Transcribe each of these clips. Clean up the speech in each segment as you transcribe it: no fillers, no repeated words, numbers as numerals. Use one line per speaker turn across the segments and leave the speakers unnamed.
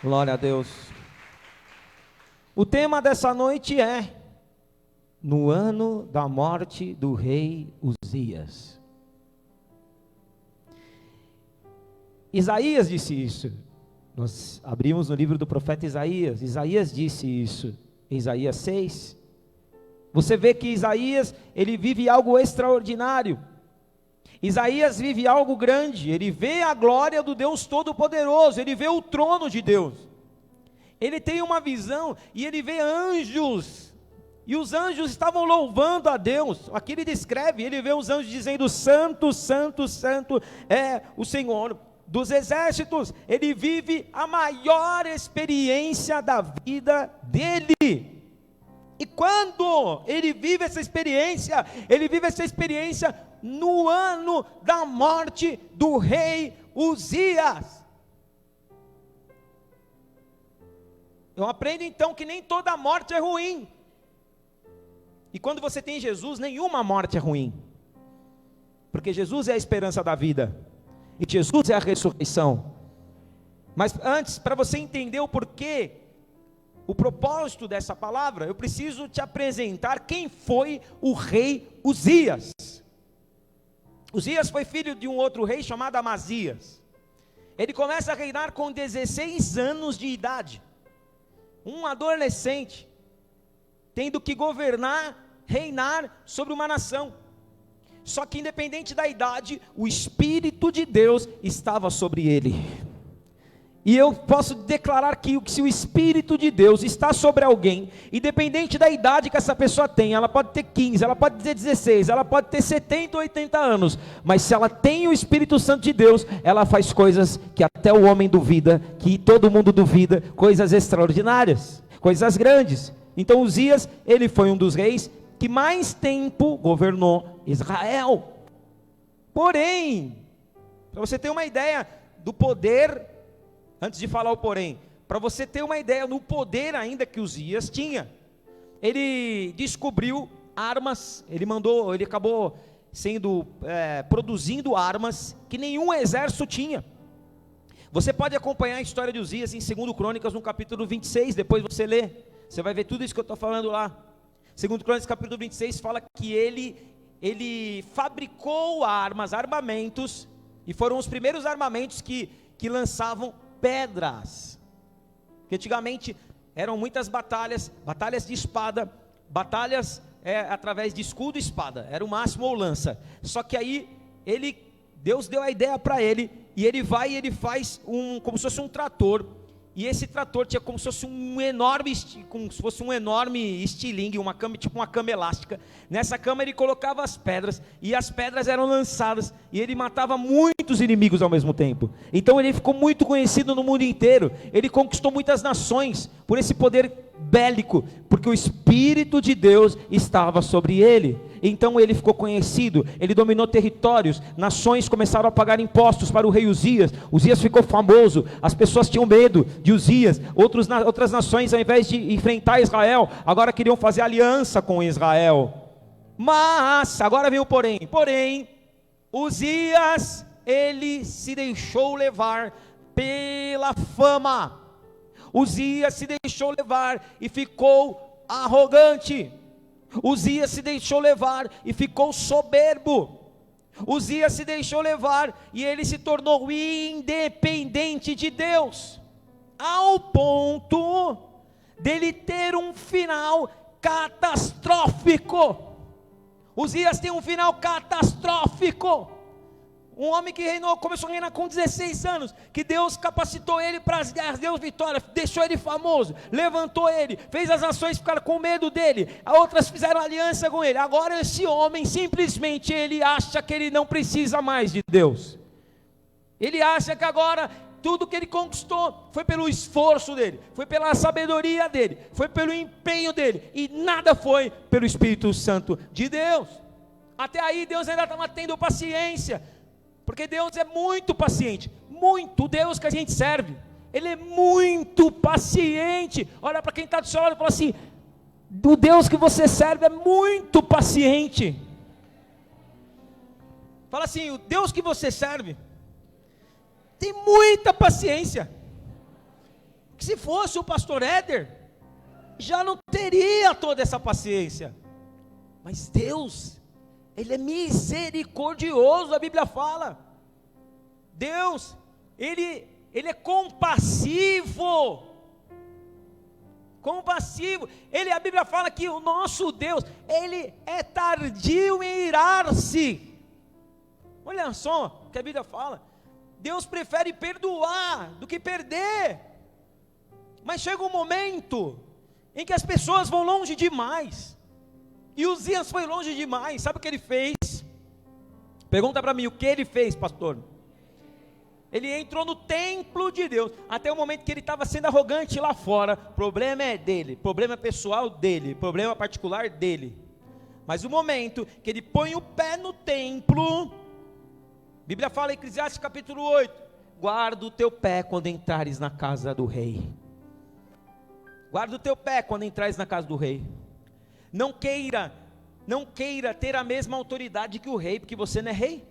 Glória a Deus. O tema dessa noite é: no ano da morte do rei Uzias. Isaías disse isso. Nós abrimos no livro do profeta Isaías. Isaías disse isso em Isaías 6. Você vê que Isaías, ele vive algo extraordinário. Isaías vive algo grande. Ele vê a glória do Deus Todo-Poderoso. Ele vê o trono de Deus. Ele tem uma visão e ele vê anjos. E os anjos estavam louvando a Deus. Aqui ele descreve, ele vê os anjos dizendo: Santo, Santo, Santo é o Senhor dos exércitos. Ele vive a maior experiência da vida dele. E quando ele vive essa experiência, no ano da morte do rei Uzias. Eu aprendo então que nem toda morte é ruim. E quando você tem Jesus, nenhuma morte é ruim. Porque Jesus é a esperança da vida. E Jesus é a ressurreição. Mas antes, para você entender o porquê, o propósito dessa palavra, eu preciso te apresentar quem foi o rei Uzias. Uzias foi filho de um outro rei chamado Amazias. Ele começa a reinar com 16 anos de idade. Um adolescente, tendo que reinar sobre uma nação. Só que independente da idade, o Espírito de Deus estava sobre ele. E eu posso declarar que se o Espírito de Deus está sobre alguém, independente da idade que essa pessoa tem, ela pode ter 15, ela pode ter 16, ela pode ter 70 ou 80 anos, mas se ela tem o Espírito Santo de Deus, ela faz coisas que até o homem duvida, que todo mundo duvida, coisas extraordinárias, coisas grandes. Então Uzias, ele foi um dos reis que mais tempo governou Israel. Porém, para você ter uma ideia do poder, antes de falar o porém, para você ter uma ideia do poder ainda que Uzias tinha, ele descobriu armas, ele acabou produzindo armas que nenhum exército tinha. Você pode acompanhar a história de Uzias em 2 Crônicas, no capítulo 26, depois você lê, você vai ver tudo isso que eu estou falando lá. 2 Crônicas, capítulo 26, fala que ele fabricou armamentos, e foram os primeiros armamentos que lançavam pedras, que antigamente eram muitas batalhas de espada, batalhas através de escudo e espada, era o máximo, ou lança. Só que aí Deus deu a ideia para ele, e ele vai e ele faz como se fosse um trator, e esse trator tinha como se fosse um enorme estilingue, uma cama, tipo uma cama elástica. Nessa cama ele colocava as pedras, e as pedras eram lançadas, e ele matava muitos inimigos ao mesmo tempo. Então ele ficou muito conhecido no mundo inteiro. Ele conquistou muitas nações por esse poder bélico, porque o Espírito de Deus estava sobre ele. Então ele ficou conhecido, ele dominou territórios, nações começaram a pagar impostos para o rei Uzias. Uzias ficou famoso, as pessoas tinham medo de Uzias. Outras nações, ao invés de enfrentar Israel, agora queriam fazer aliança com Israel. Mas, agora vem o porém, Uzias, ele se deixou levar pela fama. Uzias se deixou levar e ficou arrogante. Uzias se deixou levar e ficou soberbo. Uzias se deixou levar e ele se tornou independente de Deus, ao ponto dele ter um final catastrófico. Uzias tem um final catastrófico. Um homem que começou a reinar com 16 anos, que Deus capacitou ele para deu vitória, deixou ele famoso, levantou ele, fez as nações ficar com medo dele, outras fizeram aliança com ele. Agora esse homem, simplesmente, ele acha que ele não precisa mais de Deus. Ele acha que agora tudo que ele conquistou foi pelo esforço dele, foi pela sabedoria dele, foi pelo empenho dele, e nada foi pelo Espírito Santo de Deus. Até aí Deus ainda estava tendo paciência, porque Deus é muito paciente, muito. O Deus que a gente serve, Ele é muito paciente. Olha para quem está do seu lado e fala assim: o Deus que você serve é muito paciente. Fala assim: o Deus que você serve tem muita paciência. que se fosse o pastor Éder, já não teria toda essa paciência. Mas Deus, Ele é misericordioso, a Bíblia fala. Deus, Ele é compassivo. Compassivo. A Bíblia fala que o nosso Deus, Ele é tardio em irar-se. Olha só o que a Bíblia fala. Deus prefere perdoar do que perder. Mas chega um momento em que as pessoas vão longe demais. E Uzias foi longe demais. Sabe o que ele fez? Pergunta para mim, o que ele fez, pastor? Ele entrou no templo de Deus, até o momento que ele estava sendo arrogante lá fora. Problema é dele, problema pessoal dele, problema particular dele. Mas o momento que ele põe o pé no templo, a Bíblia fala em Eclesiastes capítulo 8, guarda o teu pé quando entrares na casa do rei. Guarda o teu pé quando entrares na casa do rei. Não queira ter a mesma autoridade que o rei, porque você não é rei.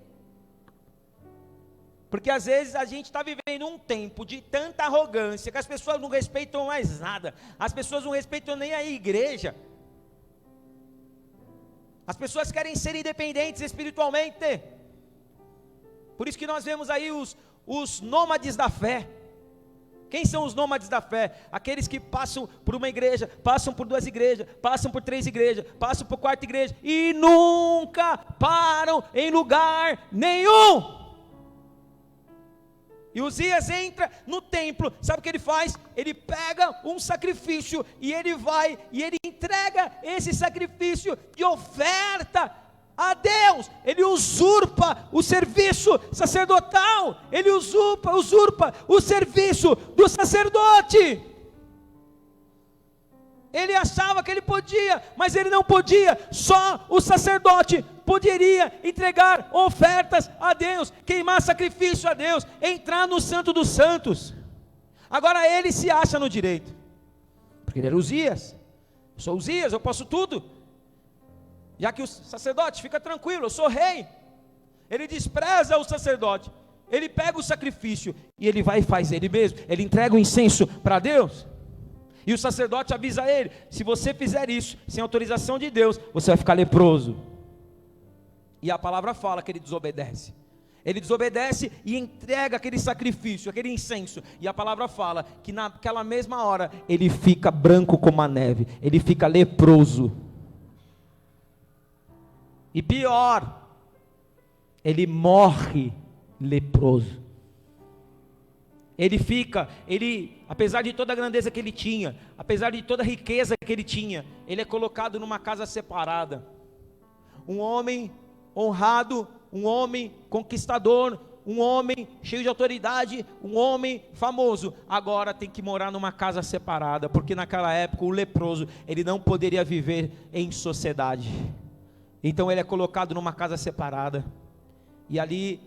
Porque às vezes a gente está vivendo um tempo de tanta arrogância, que as pessoas não respeitam mais nada, as pessoas não respeitam nem a igreja, as pessoas querem ser independentes espiritualmente. Por isso que nós vemos aí os nômades da fé. Quem são os nômades da fé? Aqueles que passam por uma igreja, passam por 2 igrejas, passam por 3 igrejas, passam por 4 igrejas, e nunca param em lugar nenhum. E Uzias entra no templo, sabe o que ele faz? Ele pega um sacrifício, e ele vai, e ele entrega esse sacrifício de oferta a Deus. Ele usurpa o serviço sacerdotal, ele usurpa o serviço do sacerdote. Ele achava que ele podia, mas ele não podia. Só o sacerdote poderia entregar ofertas a Deus, queimar sacrifício a Deus, entrar no Santo dos Santos. Agora ele se acha no direito, porque ele era Uzias. Eu sou Uzias, eu posso tudo. Já que o sacerdote, fica tranquilo, eu sou rei. Ele despreza o sacerdote, ele pega o sacrifício e ele vai e faz ele mesmo. Ele entrega o incenso para Deus, e o sacerdote avisa ele: se você fizer isso sem autorização de Deus, você vai ficar leproso. E a palavra fala que ele desobedece. Ele desobedece e entrega aquele sacrifício, aquele incenso. E a palavra fala que naquela mesma hora ele fica branco como a neve, ele fica leproso. E pior, ele morre leproso. Apesar de toda a grandeza que ele tinha, apesar de toda a riqueza que ele tinha, ele é colocado numa casa separada. Um homem honrado, um homem conquistador, um homem cheio de autoridade, um homem famoso, agora tem que morar numa casa separada, porque naquela época o leproso, ele não poderia viver em sociedade. Então ele é colocado numa casa separada, e ali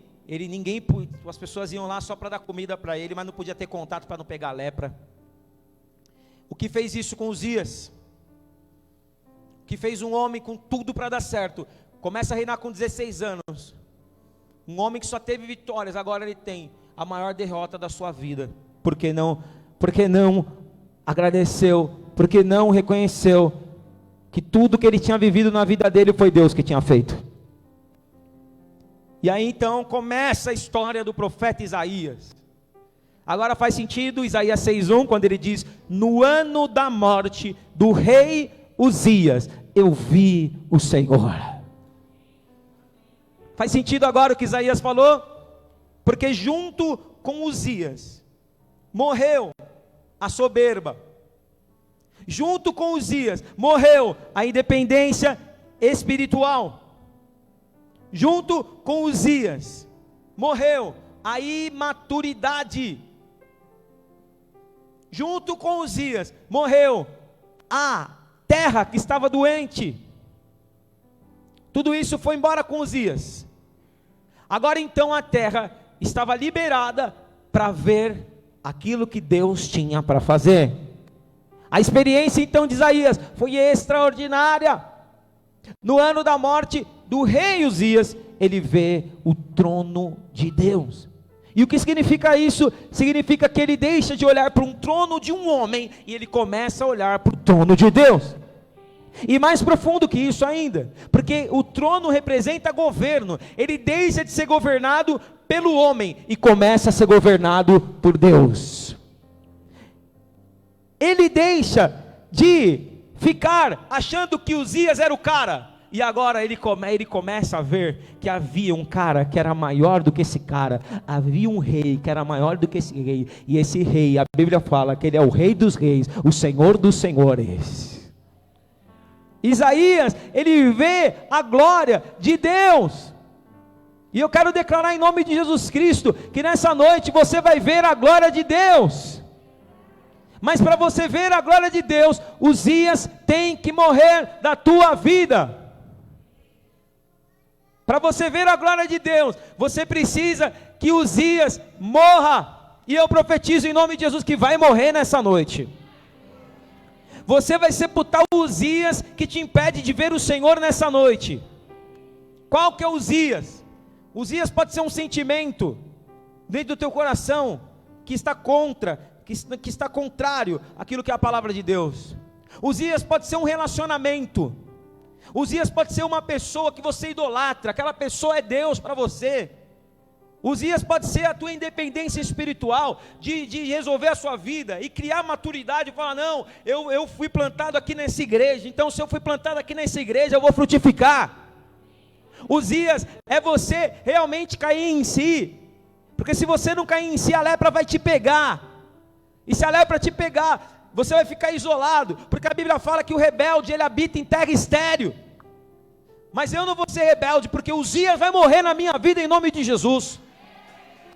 as pessoas iam lá só para dar comida para ele, mas não podia ter contato para não pegar lepra. O que fez isso com Uzias? O que fez um homem com tudo para dar certo? Começa a reinar com 16 anos, um homem que só teve vitórias, agora ele tem a maior derrota da sua vida. Porque não agradeceu, porque não reconheceu que tudo que ele tinha vivido na vida dele foi Deus que tinha feito. E aí então começa a história do profeta Isaías. Agora faz sentido Isaías 6:1, quando ele diz: no ano da morte do rei Uzias, eu vi o Senhor. Faz sentido agora o que Isaías falou? Porque junto com Uzias morreu a soberba, junto com Uzias morreu a independência espiritual, junto com Uzias morreu a imaturidade, junto com Uzias morreu a terra que estava doente. Tudo isso foi embora com Uzias. Agora então a terra estava liberada para ver aquilo que Deus tinha para fazer. A experiência então de Isaías foi extraordinária. No ano da morte do rei Uzias, ele vê o trono de Deus. E o que significa isso? Significa que ele deixa de olhar para um trono de um homem e ele começa a olhar para o trono de Deus. E mais profundo que isso ainda, porque o trono representa governo, ele deixa de ser governado pelo homem e começa a ser governado por Deus. Ele deixa de ficar achando que Uzias era o cara, e agora ele começa a ver que havia um cara que era maior do que esse cara, havia um rei que era maior do que esse rei, e esse rei, a Bíblia fala que ele é o rei dos reis, o Senhor dos senhores. Isaías, ele vê a glória de Deus, e eu quero declarar em nome de Jesus Cristo, que nessa noite você vai ver a glória de Deus. Mas para você ver a glória de Deus, Uzias tem que morrer da tua vida. Para você ver a glória de Deus, você precisa que Uzias morra, e eu profetizo em nome de Jesus que vai morrer nessa noite. Você vai sepultar o Uzias que te impede de ver o Senhor nessa noite. Qual que é Uzias? Uzias pode ser um sentimento dentro do teu coração que está contrário àquilo que é a palavra de Deus. Uzias pode ser um relacionamento. Uzias pode ser uma pessoa que você idolatra, aquela pessoa é Deus para você. Uzias pode ser a tua independência espiritual, de resolver a sua vida, e criar maturidade, e falar, não, eu fui plantado aqui nessa igreja, então se eu fui plantado aqui nessa igreja, eu vou frutificar. Uzias é você realmente cair em si, porque se você não cair em si, a lepra vai te pegar, e se a lepra te pegar, você vai ficar isolado, porque a Bíblia fala que o rebelde, ele habita em terra estéril. Mas eu não vou ser rebelde, porque Uzias vai morrer na minha vida em nome de Jesus.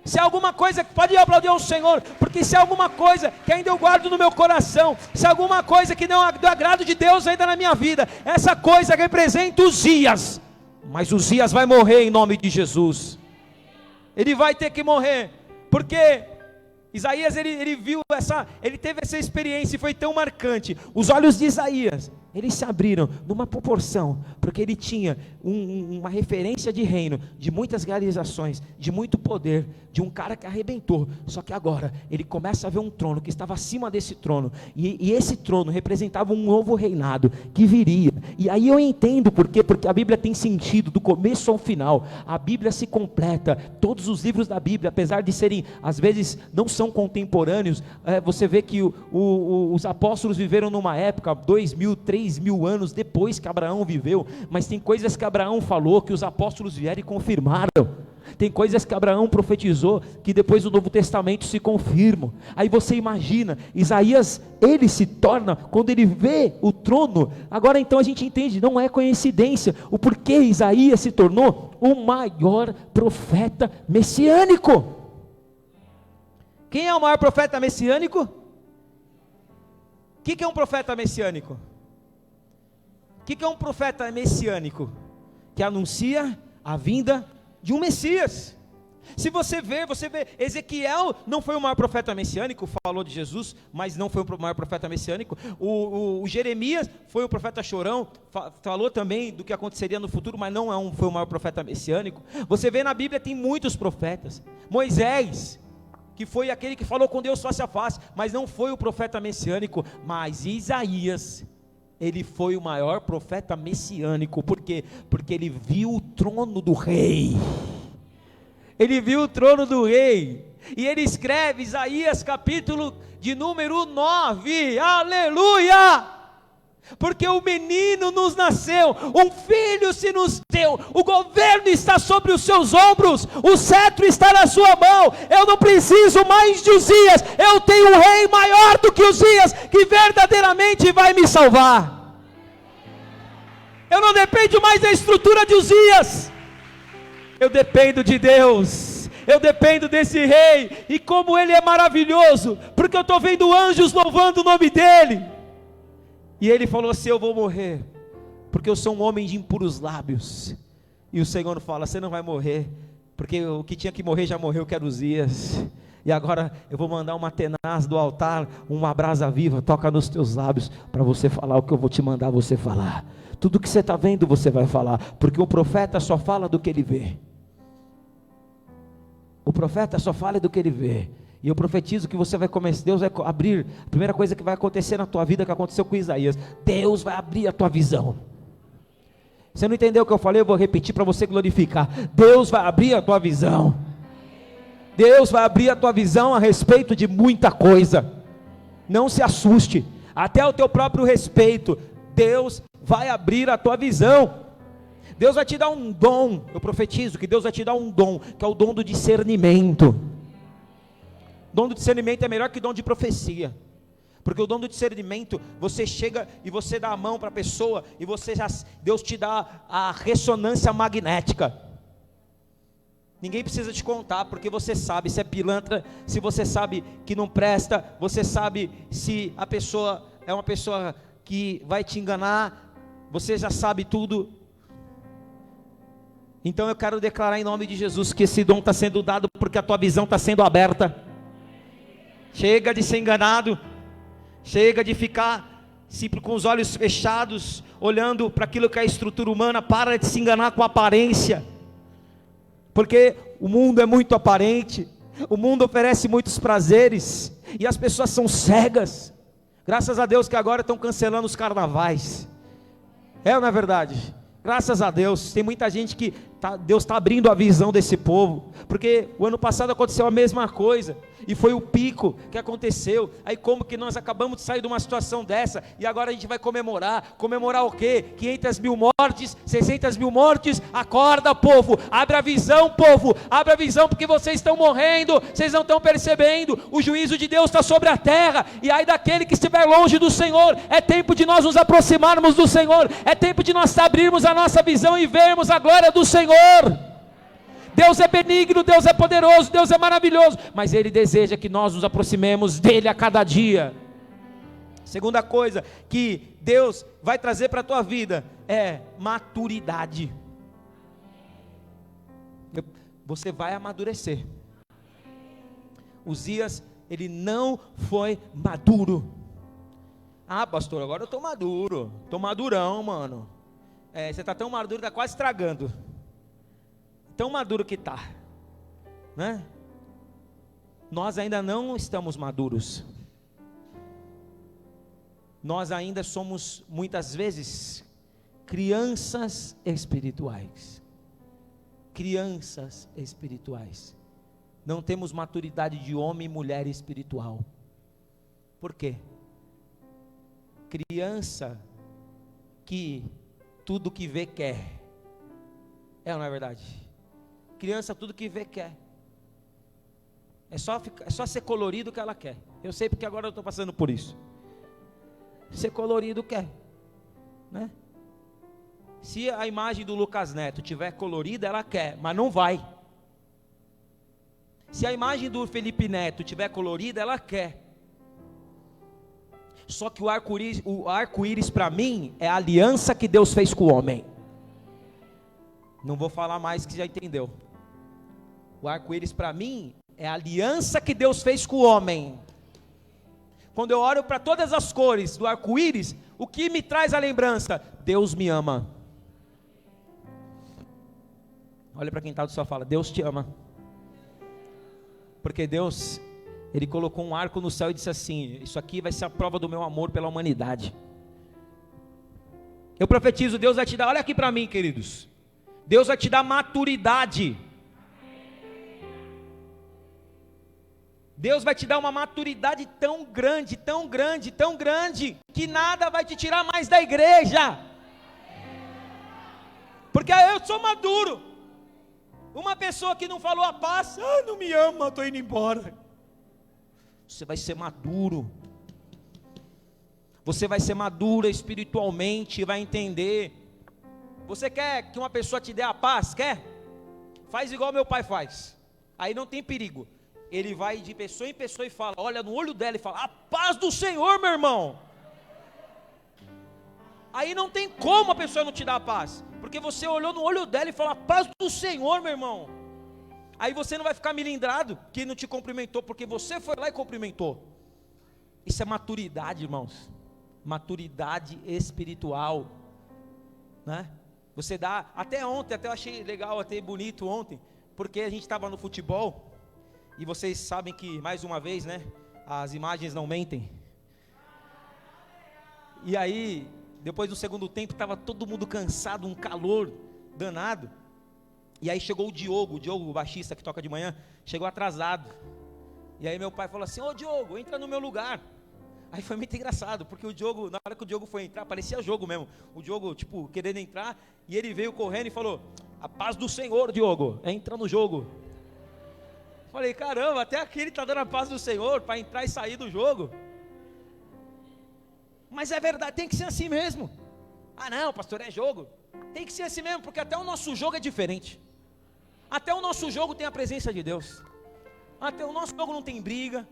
Se há alguma coisa, pode aplaudir ao Senhor, porque se há alguma coisa que ainda eu guardo no meu coração, se há alguma coisa que não é do agrado de Deus ainda na minha vida, essa coisa representa Uzias. Mas Uzias vai morrer em nome de Jesus. Ele vai ter que morrer, porque Isaías ele teve essa experiência e foi tão marcante. Os olhos de Isaías, eles se abriram numa proporção, porque ele tinha uma referência de reino, de muitas realizações, de muito poder, de um cara que arrebentou. Só que agora ele começa a ver um trono que estava acima desse trono, e esse trono representava um novo reinado que viria. E aí eu entendo por quê, porque a Bíblia tem sentido do começo ao final. A Bíblia se completa, todos os livros da Bíblia, apesar de serem, às vezes, não são contemporâneos, você vê que os apóstolos viveram numa época, 2.000, 3.000 anos depois que Abraão viveu, mas tem coisas que Abraão falou, que os apóstolos vieram e confirmaram, tem coisas que Abraão profetizou, que depois do Novo Testamento se confirmam. Aí você imagina, Isaías, ele se torna, quando ele vê o trono, agora então a gente entende, não é coincidência, o porquê Isaías se tornou o maior profeta messiânico. Quem é o maior profeta messiânico? O que é um profeta messiânico? O que é um profeta messiânico? Que anuncia a vinda de um Messias. Se você vê, Ezequiel não foi o maior profeta messiânico, falou de Jesus, mas não foi o maior profeta messiânico. O Jeremias foi o profeta chorão, falou também do que aconteceria no futuro, mas não foi o maior profeta messiânico. Você vê na Bíblia, tem muitos profetas. Moisés, que foi aquele que falou com Deus face a face, mas não foi o profeta messiânico. Mas Isaías, ele foi o maior profeta messiânico. Por quê? Porque ele viu o trono do rei. Ele viu o trono do rei. E ele escreve Isaías capítulo de número 9. Aleluia! Porque o menino nos nasceu, um filho se nos deu, o governo está sobre os seus ombros, o cetro está na sua mão. Eu não preciso mais de Uzias, eu tenho um rei maior do que Uzias, que verdadeiramente vai me salvar. Eu não dependo mais da estrutura de Uzias, eu dependo de Deus, eu dependo desse rei. E como ele é maravilhoso, porque eu estou vendo anjos louvando o nome dele. E ele falou assim: eu vou morrer, porque eu sou um homem de impuros lábios. E o Senhor fala: você não vai morrer, porque o que tinha que morrer já morreu, que era Uzias. E agora eu vou mandar uma tenaz do altar, uma brasa viva, toca nos teus lábios, para você falar o que eu vou te mandar você falar. Tudo que você está vendo você vai falar, porque o profeta só fala do que ele vê. O profeta só fala do que ele vê. E eu profetizo que você vai começar, Deus vai abrir, a primeira coisa que vai acontecer na tua vida, que aconteceu com Isaías, Deus vai abrir a tua visão. Você não entendeu o que eu falei? Eu vou repetir para você glorificar. Deus vai abrir a tua visão. Deus vai abrir a tua visão a respeito de muita coisa. Não se assuste, até o teu próprio respeito, Deus vai abrir a tua visão. Deus vai te dar um dom, eu profetizo que Deus vai te dar um dom, que é o dom do discernimento. O dom do discernimento é melhor que o dom de profecia, porque o dom do discernimento, você chega e você dá a mão para a pessoa, e Deus te dá a ressonância magnética. Ninguém precisa te contar, porque você sabe se é pilantra, se você sabe que não presta, você sabe se a pessoa é uma pessoa que vai te enganar, você já sabe tudo. Então eu quero declarar em nome de Jesus que esse dom está sendo dado, porque a tua visão está sendo aberta. Chega de ser enganado, chega de ficar sempre com os olhos fechados, olhando para aquilo que é a estrutura humana. Para de se enganar com a aparência, porque o mundo é muito aparente, o mundo oferece muitos prazeres, e as pessoas são cegas. Graças a Deus que agora estão cancelando os carnavais, não é verdade? Graças a Deus, tem muita gente que Deus está abrindo a visão desse povo, porque o ano passado aconteceu a mesma coisa, e foi o pico que aconteceu. Aí como que nós acabamos de sair de uma situação dessa, e agora a gente vai comemorar o quê? 500 mil mortes, 600 mil mortes. Acorda, povo, abre a visão, povo, abre a visão, porque vocês estão morrendo, vocês não estão percebendo, o juízo de Deus está sobre a terra, e aí daquele que estiver longe do Senhor. É tempo de nós nos aproximarmos do Senhor, é tempo de nós abrirmos a nossa visão e vermos a glória do Senhor. Deus é benigno, Deus é poderoso, Deus é maravilhoso, mas Ele deseja que nós nos aproximemos dEle a cada dia. Segunda coisa que Deus vai trazer para a tua vida é maturidade. Você vai amadurecer. Uzias, ele não foi maduro. Ah, pastor, agora eu estou maduro, estou madurão, mano. Você está tão maduro, está quase estragando. Tão maduro que está, né? Nós ainda não estamos maduros. Nós ainda somos, muitas vezes, crianças espirituais. Crianças espirituais. Não temos maturidade de homem e mulher espiritual. Por quê? Criança que tudo que vê quer. Não é verdade? Criança tudo que vê quer. É só ser colorido que ela quer. Eu sei porque agora eu estou passando por isso. Ser colorido quer, né? Se a imagem do Lucas Neto tiver colorida, ela quer, mas não vai. Se a imagem do Felipe Neto tiver colorida, ela quer. Só que o arco-íris para mim é a aliança que Deus fez com o homem. Não vou falar mais, que já entendeu. O arco-íris para mim é a aliança que Deus fez com o homem. Quando eu olho para todas as cores do arco-íris, o que me traz a lembrança? Deus me ama. Olha para quem está do sofá, fala: Deus te ama. Porque Deus, Ele colocou um arco no céu e disse assim: isso aqui vai ser a prova do meu amor pela humanidade. Eu profetizo, Deus vai te dar, olha aqui para mim, queridos, Deus vai te dar maturidade. Deus vai te dar uma maturidade tão grande, tão grande, tão grande, que nada vai te tirar mais da igreja. Porque eu sou maduro. Uma pessoa que não falou a paz, não me ama, estou indo embora. Você vai ser maduro. Você vai ser madura espiritualmente, vai entender. Você quer que uma pessoa te dê a paz? Quer? Faz igual meu pai faz. Aí não tem perigo. Ele vai de pessoa em pessoa e fala, olha no olho dela e fala: a paz do Senhor, meu irmão. Aí não tem como a pessoa não te dar a paz, porque você olhou no olho dela e falou: a paz do Senhor, meu irmão. Aí você não vai ficar melindrado que ele não te cumprimentou, porque você foi lá e cumprimentou. Isso é maturidade, irmãos. Maturidade espiritual, né? Você dá, até ontem, até eu achei legal, até bonito ontem, porque a gente estava no futebol, E vocês sabem que, mais uma vez, né, as imagens não mentem. E aí, depois do segundo tempo, estava todo mundo cansado, um calor danado. E aí chegou o Diogo, o baixista que toca de manhã, chegou atrasado. E aí meu pai falou assim: ô Diogo, entra no meu lugar. Aí foi muito engraçado, porque o Diogo, na hora que o Diogo foi entrar, parecia jogo mesmo. O Diogo, tipo, querendo entrar, e ele veio correndo e falou: a paz do Senhor, Diogo, entra no jogo. Falei, caramba, até aqui ele está dando a paz do Senhor para entrar e sair do jogo. Mas é verdade, tem que ser assim mesmo. Ah não, pastor, é jogo. Tem que ser assim mesmo, porque até o nosso jogo é diferente. Até o nosso jogo tem a presença de Deus. Até o nosso jogo não tem briga.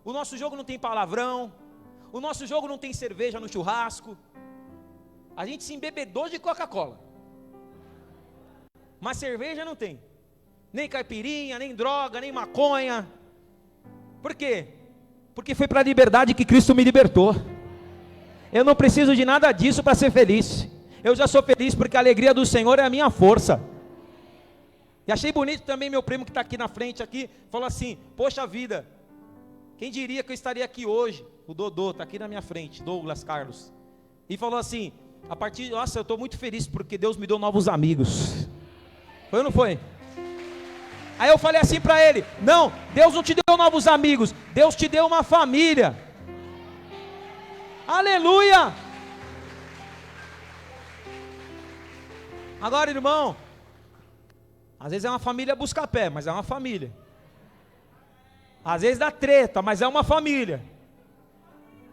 O nosso jogo não tem palavrão. O nosso jogo não tem cerveja no churrasco. A gente se embebedou de Coca-Cola, mas cerveja não tem. Nem caipirinha, nem droga, nem maconha. Por quê? Porque foi para a liberdade que Cristo me libertou. Eu não preciso de nada disso para ser feliz. Eu já sou feliz porque a alegria do Senhor é a minha força. E achei bonito também meu primo que está aqui na frente aqui, falou assim: poxa vida, quem diria que eu estaria aqui hoje? O Dodô está aqui na minha frente, Douglas Carlos. E falou assim: nossa, eu estou muito feliz porque Deus me deu novos amigos. Foi ou não foi? Aí eu falei assim para ele: não, Deus não te deu novos amigos, Deus te deu uma família. Aleluia! Agora, irmão, às vezes é uma família busca-pé, mas é uma família. Às vezes dá treta, mas é uma família.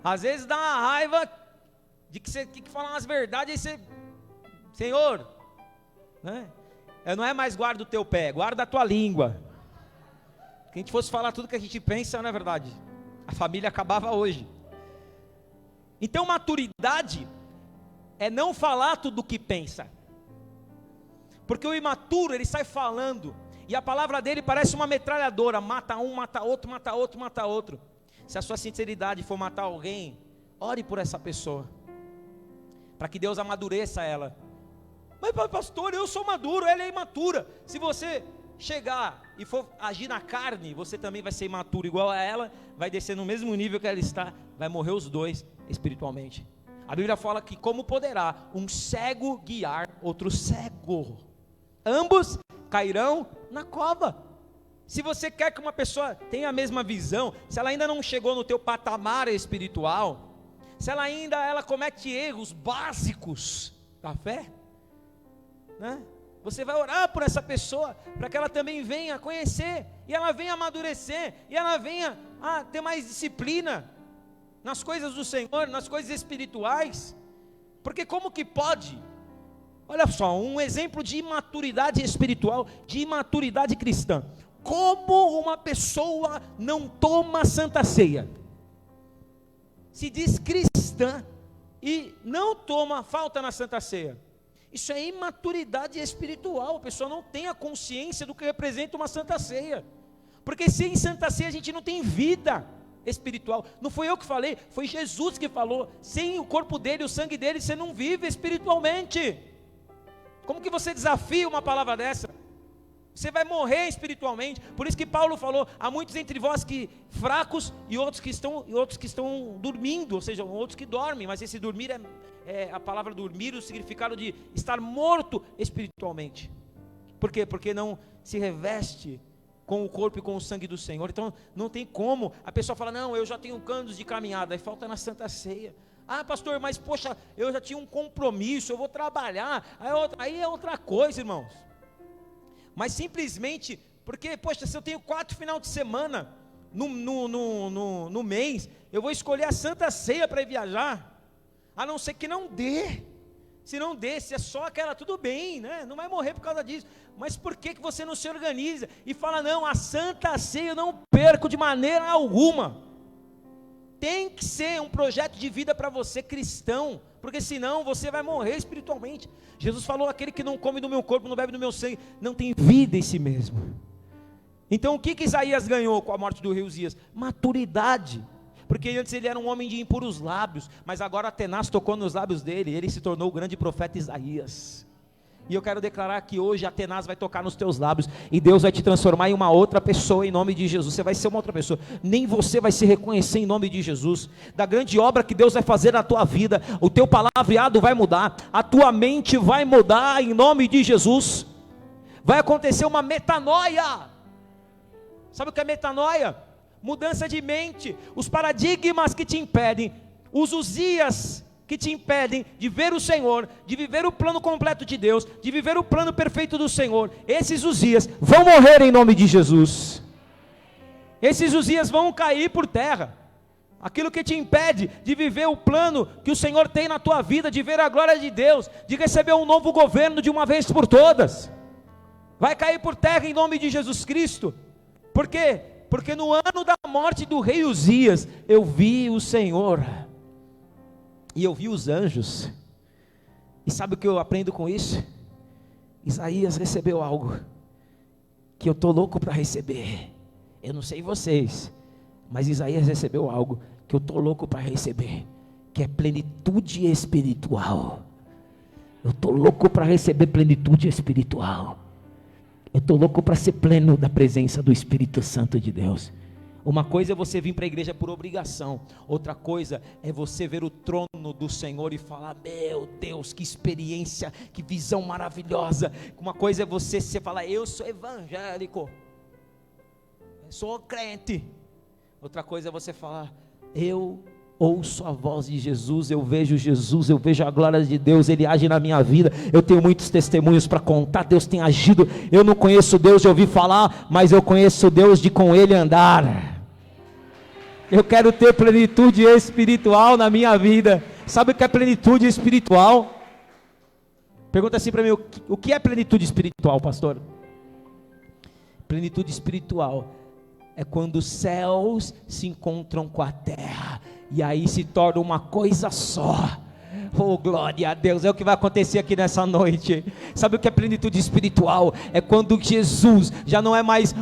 Às vezes dá uma raiva de que você tem que falar umas verdades, aí você, Senhor, né? Não é mais guarda o teu pé, guarda a tua língua. Se a gente fosse falar tudo que a gente pensa, não é verdade? A família acabava hoje. Então maturidade é não falar tudo o que pensa. Porque o imaturo, ele sai falando, e a palavra dele parece uma metralhadora, mata um, mata outro, mata outro, mata outro. Se a sua sinceridade for matar alguém, ore por essa pessoa, para que Deus amadureça ela. Mas pastor, eu sou maduro, ela é imatura. Se você chegar e for agir na carne, você também vai ser imaturo igual a ela, vai descer no mesmo nível que ela está, vai morrer os dois espiritualmente. A Bíblia fala que como poderá um cego guiar outro cego? Ambos cairão na cova. Se você quer que uma pessoa tenha a mesma visão, se ela ainda não chegou no teu patamar espiritual, se ela comete erros básicos da fé, né? Você vai orar por essa pessoa, para que ela também venha conhecer, e ela venha amadurecer, e ela venha ter mais disciplina nas coisas do Senhor, nas coisas espirituais. Porque como que pode? Olha só, um exemplo de imaturidade espiritual, de imaturidade cristã. Como uma pessoa não toma santa ceia? Se diz cristã e não toma, falta na santa ceia. Isso é imaturidade espiritual. A pessoa não tem a consciência do que representa uma santa ceia. Porque sem santa ceia a gente não tem vida espiritual. Não foi eu que falei, foi Jesus que falou. Sem o corpo dele, o sangue dele, você não vive espiritualmente. Como que você desafia uma palavra dessa? Você vai morrer espiritualmente. Por isso que Paulo falou: há muitos entre vós que fracos e outros que estão dormindo, ou seja, outros que dormem. Mas esse dormir é a palavra dormir, o significado de estar morto espiritualmente. Por quê? Porque não se reveste com o corpo e com o sangue do Senhor. Então não tem como. A pessoa fala: não, eu já tenho anos de caminhada, aí falta na Santa Ceia. Ah, pastor, mas poxa, eu já tinha um compromisso, eu vou trabalhar. Aí é outra coisa, irmãos. Mas simplesmente, porque, poxa, se eu tenho 4 finais de semana no mês, eu vou escolher a Santa Ceia para ir viajar, a não ser que não dê. Se não dê, se é só aquela, tudo bem, né? Não vai morrer por causa disso. Mas por que você não se organiza e fala: não, a Santa Ceia eu não perco de maneira alguma? Tem que ser um projeto de vida para você cristão, porque senão você vai morrer espiritualmente. Jesus falou: aquele que não come do meu corpo, não bebe do meu sangue, não tem vida em si mesmo. Então o que Isaías ganhou com a morte do rei Uzias? Maturidade. Porque antes ele era um homem de impuros lábios, mas agora Atenas tocou nos lábios dele, ele se tornou o grande profeta Isaías. E eu quero declarar que hoje a tenaz vai tocar nos teus lábios, e Deus vai te transformar em uma outra pessoa, em nome de Jesus. Você vai ser uma outra pessoa, nem você vai se reconhecer, em nome de Jesus, da grande obra que Deus vai fazer na tua vida. O teu palavreado vai mudar, a tua mente vai mudar, em nome de Jesus. Vai acontecer uma metanoia. Sabe o que é metanoia? Mudança de mente. Os paradigmas que te impedem, os Uzias que te impedem de ver o Senhor, de viver o plano completo de Deus, de viver o plano perfeito do Senhor, esses Uzias vão morrer em nome de Jesus. Esses Uzias vão cair por terra. Aquilo que te impede de viver o plano que o Senhor tem na tua vida, de ver a glória de Deus, de receber um novo governo de uma vez por todas, vai cair por terra em nome de Jesus Cristo. Por quê? Porque no ano da morte do rei Uzias, eu vi o Senhor, e eu vi os anjos. E sabe o que eu aprendo com isso? Isaías recebeu algo que eu estou louco para receber. Eu não sei vocês, mas Isaías recebeu algo que eu estou louco para receber, que é plenitude espiritual. Eu estou louco para receber plenitude espiritual. Eu estou louco para ser pleno da presença do Espírito Santo de Deus. Uma coisa é você vir para a igreja por obrigação, outra coisa é você ver o trono do Senhor e falar: meu Deus, que experiência, que visão maravilhosa. Uma coisa é você falar: eu sou evangélico, eu sou crente. Outra coisa é você falar: eu ouço a voz de Jesus, eu vejo a glória de Deus, Ele age na minha vida, eu tenho muitos testemunhos para contar, Deus tem agido. Eu não conheço Deus de ouvir falar, mas eu conheço Deus de com Ele andar. Eu quero ter plenitude espiritual na minha vida. Sabe o que é plenitude espiritual? Pergunta assim para mim: o que é plenitude espiritual, pastor? Plenitude espiritual é quando os céus se encontram com a terra, e aí se torna uma coisa só. Oh, glória a Deus, é o que vai acontecer aqui nessa noite. Sabe o que é plenitude espiritual? É quando Jesus, já não é mais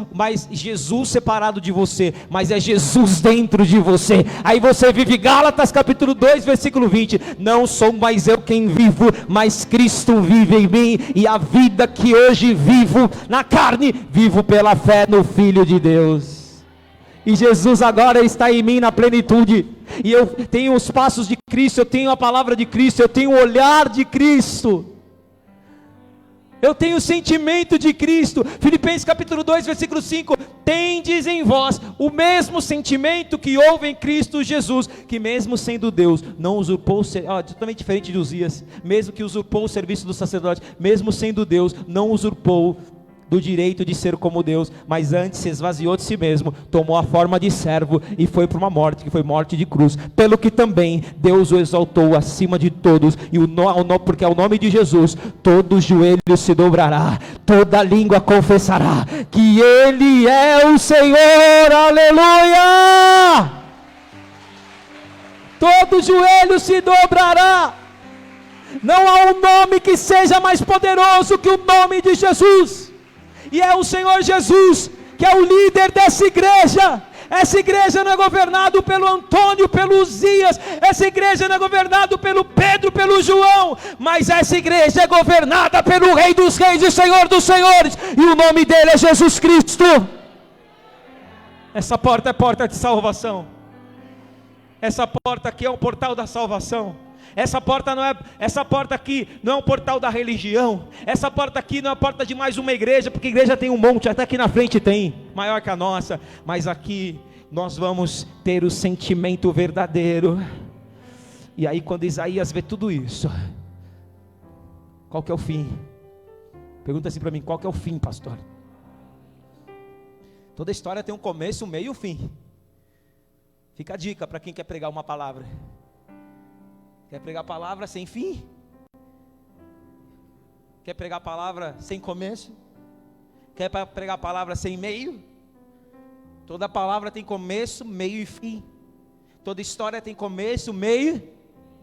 Jesus separado de você, mas é Jesus dentro de você. Aí você vive Gálatas capítulo 2 versículo 20, não sou mais eu quem vivo, mas Cristo vive em mim, e a vida que hoje vivo na carne, vivo pela fé no Filho de Deus. E Jesus agora está em mim na plenitude, e eu tenho os passos de Cristo, eu tenho a palavra de Cristo, eu tenho o olhar de Cristo, eu tenho o sentimento de Cristo. Filipenses capítulo 2 versículo 5, tendes em vós o mesmo sentimento que houve em Cristo Jesus, que mesmo sendo Deus, não usurpou, totalmente diferente de Uzias, mesmo que usurpou o serviço do sacerdote, mesmo sendo Deus, não usurpou do direito de ser como Deus, mas antes se esvaziou de si mesmo, tomou a forma de servo e foi para uma morte, que foi morte de cruz, pelo que também Deus o exaltou acima de todos, e porque ao nome de Jesus, todo joelho se dobrará, toda língua confessará, que Ele é o Senhor, aleluia! Todo joelho se dobrará, não há um nome que seja mais poderoso que o nome de Jesus, e é o Senhor Jesus que é o líder dessa igreja. Essa igreja não é governada pelo Antônio, pelo Uzias, essa igreja não é governada pelo Pedro, pelo João, mas essa igreja é governada pelo Rei dos Reis e Senhor dos Senhores, e o nome dele é Jesus Cristo. Essa porta é porta de salvação, essa porta aqui é o portal da salvação. Essa porta aqui não é um portal da religião. Essa porta aqui não é a porta de mais uma igreja, porque igreja tem um monte, até aqui na frente tem, maior que a nossa. Mas aqui nós vamos ter o sentimento verdadeiro. E aí quando Isaías vê tudo isso, qual que é o fim? Pergunta assim para mim: qual que é o fim, pastor? Toda história tem um começo, um meio e um fim. Fica a dica para quem quer pregar uma palavra. Quer pregar a palavra sem fim? Quer pregar a palavra sem começo? Quer pregar a palavra sem meio? Toda palavra tem começo, meio e fim. Toda história tem começo, meio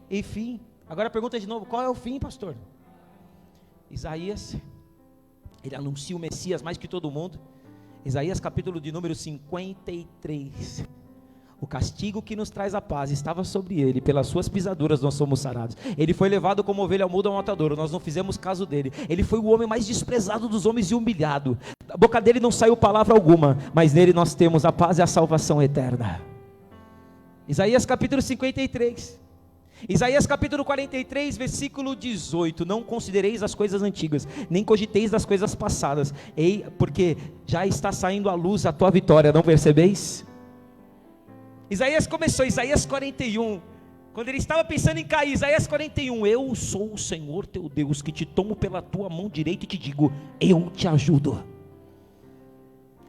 e fim. Agora pergunta de novo: qual é o fim, pastor? Isaías, ele anuncia o Messias mais que todo mundo. Isaías capítulo de número 53. O castigo que nos traz a paz estava sobre ele, pelas suas pisaduras nós somos sarados. Ele foi levado como ovelha muda ao matadouro, nós não fizemos caso dele. Ele foi o homem mais desprezado dos homens e humilhado. Da boca dele não saiu palavra alguma, mas nele nós temos a paz e a salvação eterna. Isaías capítulo 53. Isaías capítulo 43, versículo 18. Não considereis as coisas antigas, nem cogiteis das coisas passadas, porque já está saindo à luz a tua vitória, não percebeis? Isaías começou, Isaías 41, quando ele estava pensando em cair, Isaías 41, eu sou o Senhor teu Deus, que te tomo pela tua mão direita e te digo, eu te ajudo.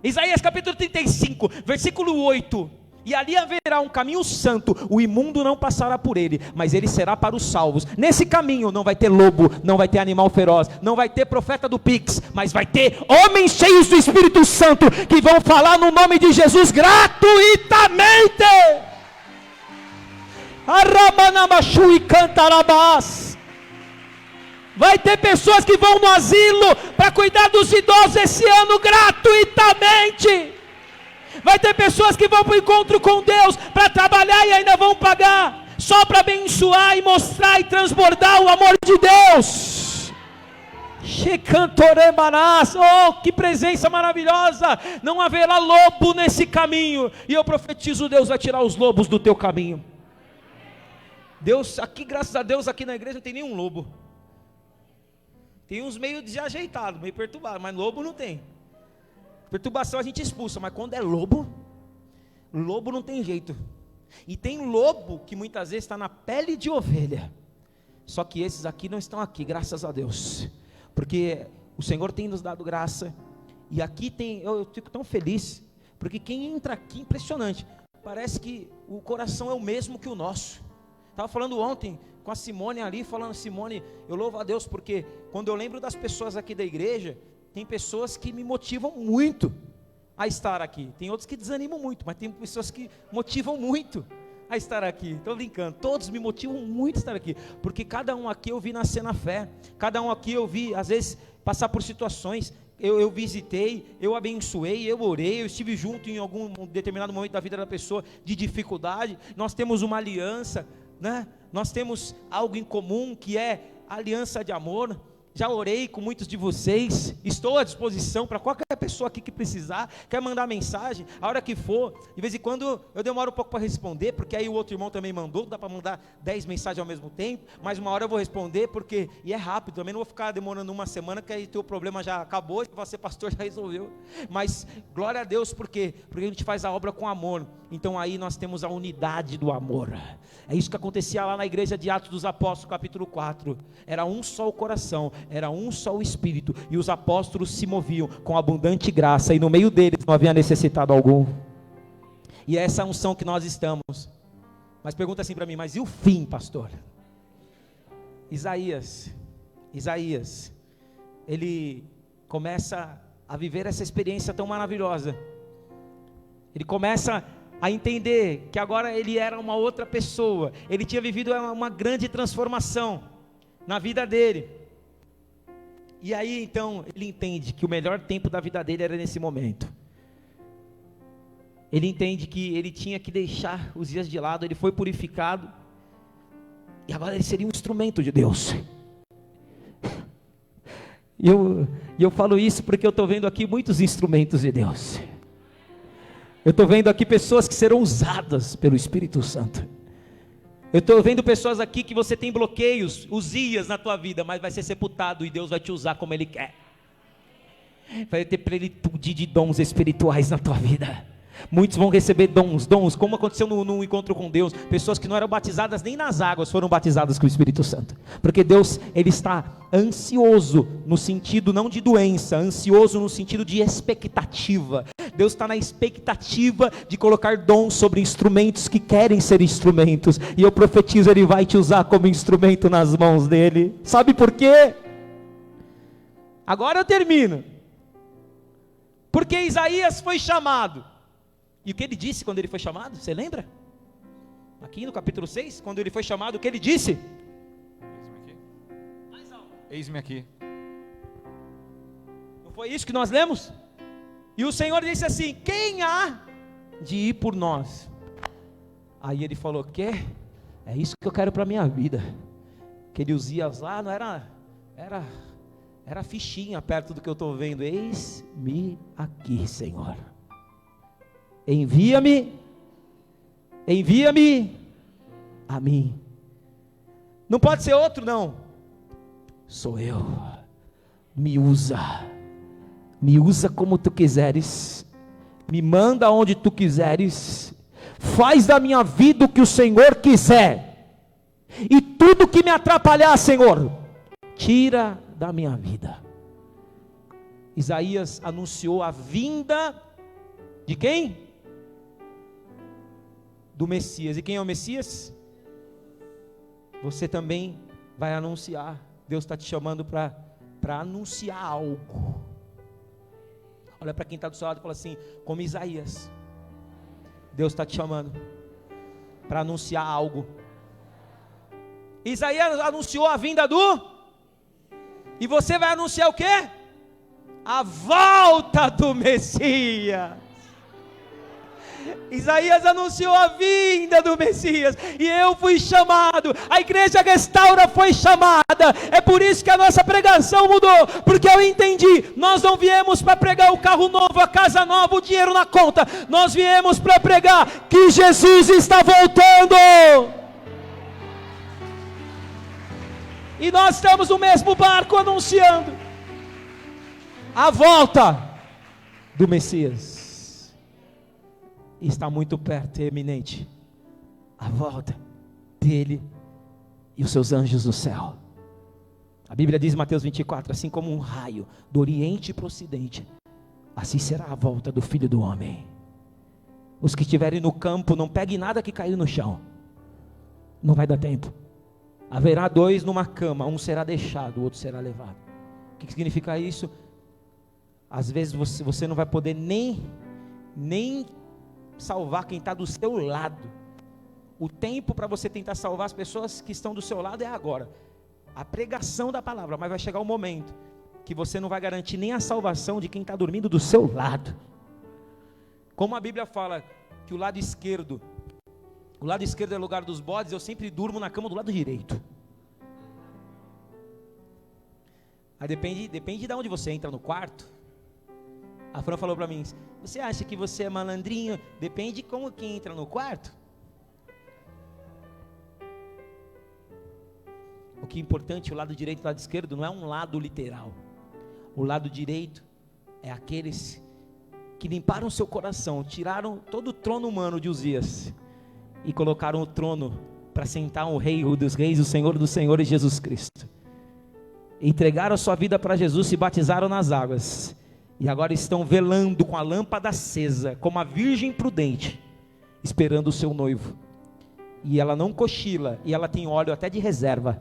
Isaías capítulo 35, versículo 8, e ali haverá um caminho santo, o imundo não passará por ele, mas ele será para os salvos. Nesse caminho não vai ter lobo, não vai ter animal feroz, não vai ter profeta do Pix, mas vai ter homens cheios do Espírito Santo, que vão falar no nome de Jesus gratuitamente. Aramanamachu e cantarabás. Vai ter pessoas que vão no asilo para cuidar dos idosos esse ano gratuitamente. Vai ter pessoas que vão para o encontro com Deus para trabalhar e ainda vão pagar, só para abençoar e mostrar e transbordar o amor de Deus. Oh, que presença maravilhosa! Não haverá lobo nesse caminho, e eu profetizo, Deus vai tirar os lobos do teu caminho. Deus, aqui, graças a Deus, aqui na igreja não tem nenhum lobo. Tem uns meio desajeitados, meio perturbados, mas lobo não tem. Perturbação a gente expulsa, mas quando é lobo, lobo não tem jeito. E tem lobo que muitas vezes está na pele de ovelha. Só que esses aqui não estão aqui, graças a Deus. Porque o Senhor tem nos dado graça. E aqui tem, eu fico tão feliz, porque quem entra aqui, impressionante. Parece que o coração é o mesmo que o nosso. Estava falando ontem com a Simone ali, falando, Simone, eu louvo a Deus, porque quando eu lembro das pessoas aqui da igreja, tem pessoas que me motivam muito a estar aqui. Tem outros que desanimam muito, mas tem pessoas que motivam muito a estar aqui. Estou brincando, todos me motivam muito a estar aqui, porque cada um aqui eu vi nascer na fé, cada um aqui eu vi, às vezes, passar por situações. Eu visitei, eu abençoei, eu orei, eu estive junto em algum determinado momento da vida da pessoa de dificuldade. Nós temos uma aliança, né? Nós temos algo em comum, que é a aliança de amor. Já orei com muitos de vocês, estou à disposição para qualquer pessoa aqui que precisar, quer mandar mensagem, a hora que for. De vez em quando eu demoro um pouco para responder, porque aí o outro irmão também mandou, dá para mandar 10 mensagens ao mesmo tempo, mas uma hora eu vou responder, porque, e é rápido, também não vou ficar demorando uma semana, que aí teu problema já acabou, e você pastor já resolveu. Mas glória a Deus, porque a gente faz a obra com amor. Então aí nós temos a unidade do amor. É isso que acontecia lá na igreja de Atos dos Apóstolos, capítulo 4. Era um só o coração, era um só o Espírito, e os apóstolos se moviam com abundante graça, e no meio deles não havia necessitado algum. E é essa unção que nós estamos. Mas pergunta assim para mim, mas e o fim, pastor? Isaías, ele começa a viver essa experiência tão maravilhosa. Ele começa a entender que agora ele era uma outra pessoa. Ele tinha vivido uma grande transformação na vida dele. E aí então ele entende que o melhor tempo da vida dele era nesse momento. Ele entende que ele tinha que deixar os dias de lado. Ele foi purificado, e agora ele seria um instrumento de Deus. E eu falo isso porque eu estou vendo aqui muitos instrumentos de Deus. Eu estou vendo aqui pessoas que serão usadas pelo Espírito Santo. Eu estou vendo pessoas aqui que você tem bloqueios, usias na tua vida, mas vai ser sepultado e Deus vai te usar como Ele quer. Vai ter plenitude de dons espirituais na tua vida. Muitos vão receber dons, como aconteceu no encontro com Deus. Pessoas que não eram batizadas nem nas águas foram batizadas com o Espírito Santo. Porque Deus, Ele está ansioso no sentido não de doença, ansioso no sentido de expectativa. Deus está na expectativa de colocar dons sobre instrumentos que querem ser instrumentos. E eu profetizo, Ele vai te usar como instrumento nas mãos dEle. Sabe por quê? Agora eu termino. Porque Isaías foi chamado. E o que ele disse quando ele foi chamado? Você lembra? Aqui no capítulo 6, quando ele foi chamado, o que ele disse?
Eis-me aqui.
Não foi isso que nós lemos? E o Senhor disse assim: quem há de ir por nós? Aí ele falou: quê? É isso que eu quero para a minha vida. Aquele Uzias lá não era fichinha perto do que eu estou vendo. Eis-me aqui, Senhor. Envia-me a mim. Não pode ser outro, não. Sou eu. Me usa como tu quiseres, me manda onde tu quiseres, faz da minha vida o que o Senhor quiser, e tudo que me atrapalhar, Senhor, tira da minha vida. Isaías anunciou a vinda de quem? Do Messias. E quem é o Messias? Você também vai anunciar. Deus está te chamando para anunciar algo. Olha para quem está do seu lado e fala assim: como Isaías, Deus está te chamando para anunciar algo. Isaías anunciou a vinda e você vai anunciar o quê? A volta do Messias. Isaías anunciou a vinda do Messias, e eu fui chamado, a igreja Restaura foi chamada. É por isso que a nossa pregação mudou, porque eu entendi, nós não viemos para pregar o carro novo, a casa nova, o dinheiro na conta, nós viemos para pregar que Jesus está voltando, e nós estamos no mesmo barco anunciando a volta do Messias. Está muito perto, é eminente, a volta dele e os seus anjos no céu. A Bíblia diz em Mateus 24, assim como um raio do oriente para o ocidente, assim será a volta do Filho do Homem. Os que estiverem no campo, não peguem nada que caiu no chão, não vai dar tempo. Haverá dois numa cama, um será deixado, o outro será levado. O que significa isso? Às vezes você não vai poder nem salvar quem está do seu lado. O tempo para você tentar salvar as pessoas que estão do seu lado é agora, a pregação da palavra. Mas vai chegar um momento que você não vai garantir nem a salvação de quem está dormindo do seu lado. Como a Bíblia fala que o lado esquerdo é o lugar dos bodes, eu sempre durmo na cama do lado direito. Aí depende de onde você entra no quarto. A Fran falou para mim: você acha que você é malandrinho? Depende de como quem entra no quarto. O que é importante, o lado direito e o lado esquerdo, não é um lado literal. O lado direito é aqueles que limparam o seu coração, tiraram todo o trono humano de Uzias e colocaram o trono para sentar o Rei dos Reis, o Senhor dos Senhores, Jesus Cristo. Entregaram a sua vida para Jesus, se batizaram nas águas, e agora estão velando com a lâmpada acesa, como a virgem prudente, esperando o seu noivo. E ela não cochila, e ela tem óleo até de reserva,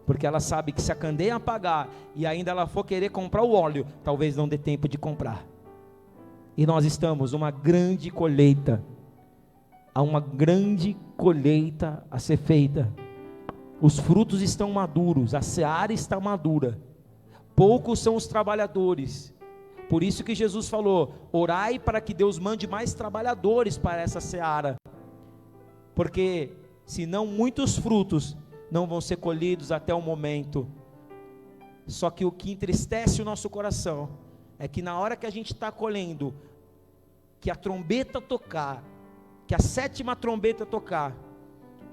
porque ela sabe que se a candeia apagar, e ainda ela for querer comprar o óleo, talvez não dê tempo de comprar. E nós estamos numa grande colheita, há uma grande colheita a ser feita. Os frutos estão maduros, a seara está madura, poucos são os trabalhadores. Por isso que Jesus falou: orai para que Deus mande mais trabalhadores para essa seara, porque senão muitos frutos não vão ser colhidos até o momento. Só que o que entristece o nosso coração é que na hora que a gente está colhendo, que a trombeta tocar, que a 7ª trombeta tocar,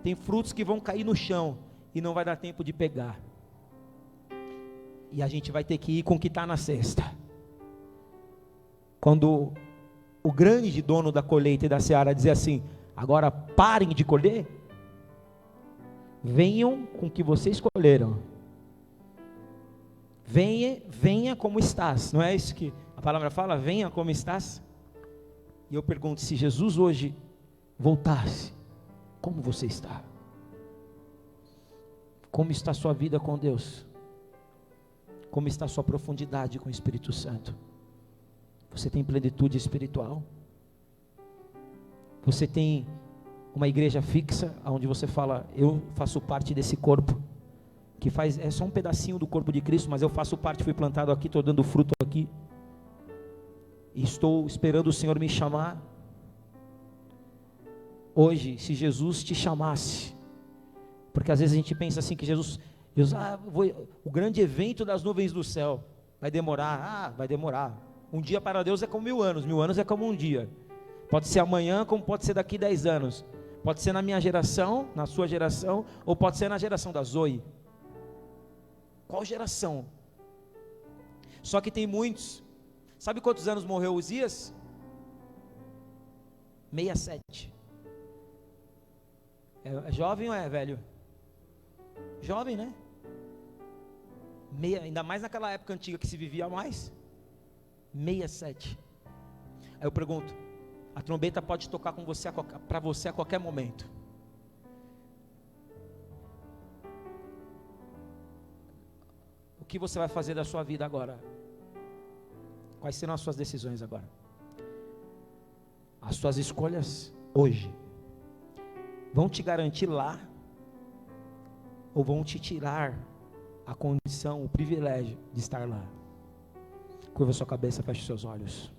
tem frutos que vão cair no chão e não vai dar tempo de pegar, e a gente vai ter que ir com o que está na cesta. Quando o grande dono da colheita e da seara dizer assim: agora parem de colher, venham com o que vocês colheram, venha como estás. Não é isso que a palavra fala? Venha como estás. E eu pergunto: se Jesus hoje voltasse, como você está? Como está a sua vida com Deus? Como está a sua profundidade com o Espírito Santo? Você tem plenitude espiritual? Você tem uma igreja fixa, onde você fala: eu faço parte desse corpo, que é só um pedacinho do corpo de Cristo, mas eu faço parte, fui plantado aqui, estou dando fruto aqui, e estou esperando o Senhor me chamar? hoje, se Jesus te chamasse, porque às vezes a gente pensa assim que Jesus o grande evento das nuvens do céu, vai demorar, vai demorar, um dia para Deus é como 1000 anos é como um dia, pode ser amanhã como pode ser daqui 10 anos, pode ser na minha geração, na sua geração, ou pode ser na geração da Zoe, qual geração? Só que tem muitos, sabe quantos anos morreu Uzias? 67, é jovem ou é velho? Jovem, né? Ainda mais naquela época antiga que se vivia mais. 67. Aí eu pergunto: a trombeta pode tocar com você para você a qualquer momento. O que você vai fazer da sua vida agora? Quais serão as suas decisões agora? As suas escolhas hoje vão te garantir lá, ou vão te tirar a condição, o privilégio de estar lá? Curva sua cabeça, feche seus olhos.